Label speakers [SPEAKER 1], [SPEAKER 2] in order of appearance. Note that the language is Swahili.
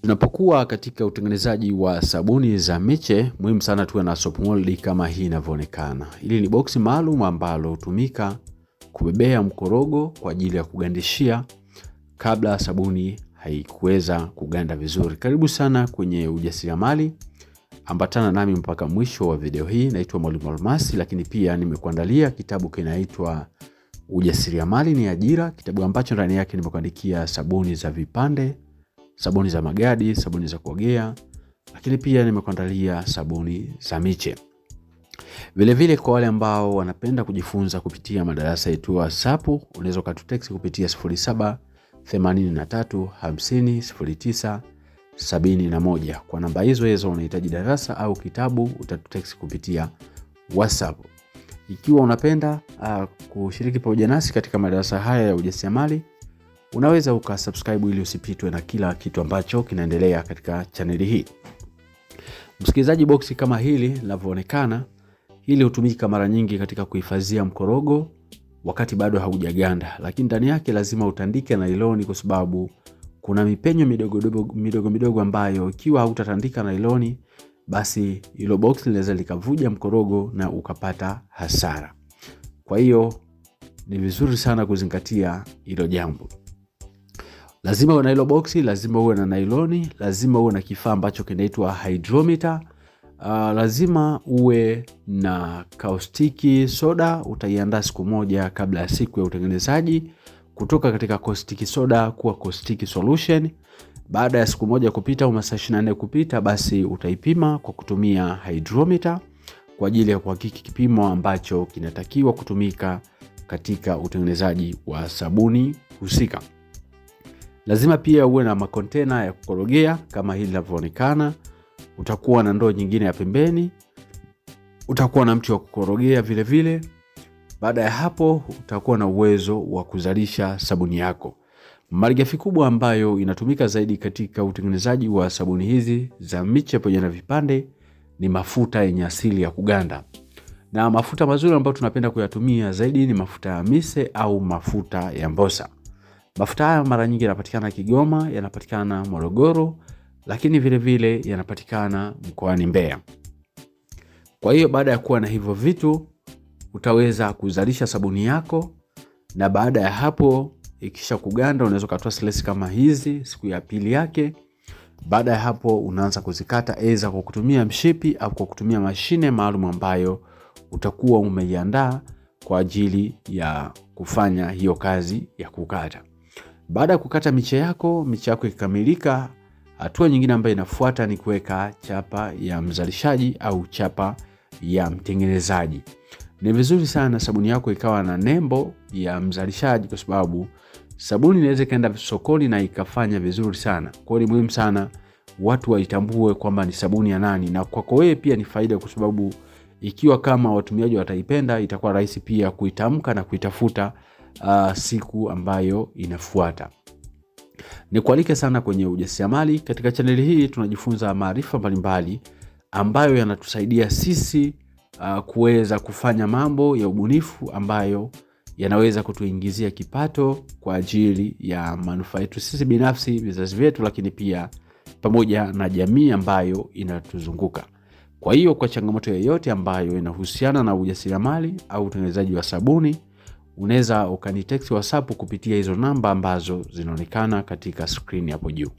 [SPEAKER 1] Tunapokuwa katika utengenezaji wa sabuni za miche, muhimu sana tuwe na soap mold kama hii inavyoonekana. Hili ni boksi maalum ambalo hutumika kubebea mkorogo kwa ajili ya kugandishia kabla sabuni haikuweza kuganda vizuri. Karibu sana kwenye ujasiriamali. Ambatana nami mpaka mwisho wa video hii. Naitwa Mwalimu Almasi, lakini pia nimekuandalia kitabu kinaitwa Ujasiriamali ni Ajira, kitabu ambacho ndani yake nimekuandikia sabuni za vipande, sabuni za magadi, sabuni za kuogea, lakini pia nimekuandalia sabuni za miche. Vile vile kwa wale ambao wanapenda kujifunza kupitia madarasa yetu ya WhatsApp, unaweza kututext kupitia 0783500971. Kwa namba hizo unahitaji darasa au kitabu, utatutext kupitia WhatsApp. Ikiwa unapenda kushiriki pamoja nasi katika madarasa haya ya ujasiriamali, unaweza ukasubscribe ili usipitwe na kila kitu ambacho kinaendelea katika chaneli hii. Msikilizaji, boksi kama hili linavyoonekana, hili hutumika mara nyingi katika kuhifadhia mkorogo wakati bado haujaganda, lakini ndani yake lazima utandike nailoni kwa sababu kuna mipenyo midogo ambayo ikiwa hautatandika nailoni, basi hilo boksi linaweza likavuja mkorogo na ukapata hasara. Kwa hiyo ni vizuri sana kuzingatia hilo jambo. Lazima uwe na hilo boksi, lazima uwe na nailoni, lazima uwe na kifaa ambacho kinaitwa hydrometer, lazima uwe na caustic soda. Utaiandaa siku moja kabla ya siku ya utengenezaji kutoka katika caustic soda kuwa caustic solution. Baada ya siku moja kupita au masaa 24 kupita, basi utaipima kwa kutumia hydrometer kwa ajili ya kuhakiki kipimo ambacho kinatakiwa kutumika katika utengenezaji wa sabuni husika. Lazima pia uwe na makontena ya kukorogea kama hili linavyoonekana. Utakuwa na ndoo nyingine ya pembeni, utakuwa na mti wa kukorogea vile vile. Baada ya hapo utakuwa na uwezo wa kuzalisha sabuni yako. Malighafi kubwa ambayo inatumika zaidi katika utengenezaji wa sabuni hizi za miche pamoja na vipande ni mafuta yenye asili ya kuganda. Na mafuta mazuri ambayo tunapenda kuyatumia zaidi ni mafuta ya mise au mafuta ya mbosa. Mafuta haya mara nyingi yanapatikana Kigoma, yanapatikana Morogoro, lakini vile vile yanapatikana mkoani Mbeya. Kwa hiyo baada ya kuwa na hivyo vitu, utaweza kuzalisha sabuni yako, na baada ya hapo ikisha kuganda unaweza kutoa silesi kama hizi siku ya pili yake. Baada ya hapo unaanza kuzikata aidha kwa kutumia mshipi au kwa kutumia mashine maalum ambayo utakuwa umeiandaa kwa ajili ya kufanya hiyo kazi ya kukata. Baada ya kukata miche yako ikikamilika, hatua nyingine ambayo inafuata ni kuweka chapa ya mzalishaji au chapa ya mtengenezaji. Ni vizuri sana sabuni yako ikawa na nembo ya mzalishaji kwa sababu sabuni inaweza kaenda sokoni na ikafanya vizuri sana. Kwa hiyo ni muhimu sana watu waitambue kwamba ni sabuni ya nani, na kwako wewe pia ni faida kwa sababu ikiwa kama watumiaji wataipenda, itakuwa rahisi pia kuitamka na kuitafuta siku ambayo inafuata. Nikualike sana kwenye ujasiriamali. Katika chaneli hii tunajifunza maarifa mbalimbali ambayo yanatusaidia sisi kuweza kufanya mambo ya ubunifu ambayo yanaweza kutuingizia kipato kwa ajili ya manufaa yetu sisi binafsi, vizazi vyetu, lakini pia pamoja na jamii ambayo inatuzunguka. Kwa hiyo kwa changamoto yoyote ambayo inahusiana na ujasiriamali au utengenezaji wa sabuni, unaweza ukanitext WhatsApp kupitia hizo namba ambazo zinaonekana katika screen hapo juu.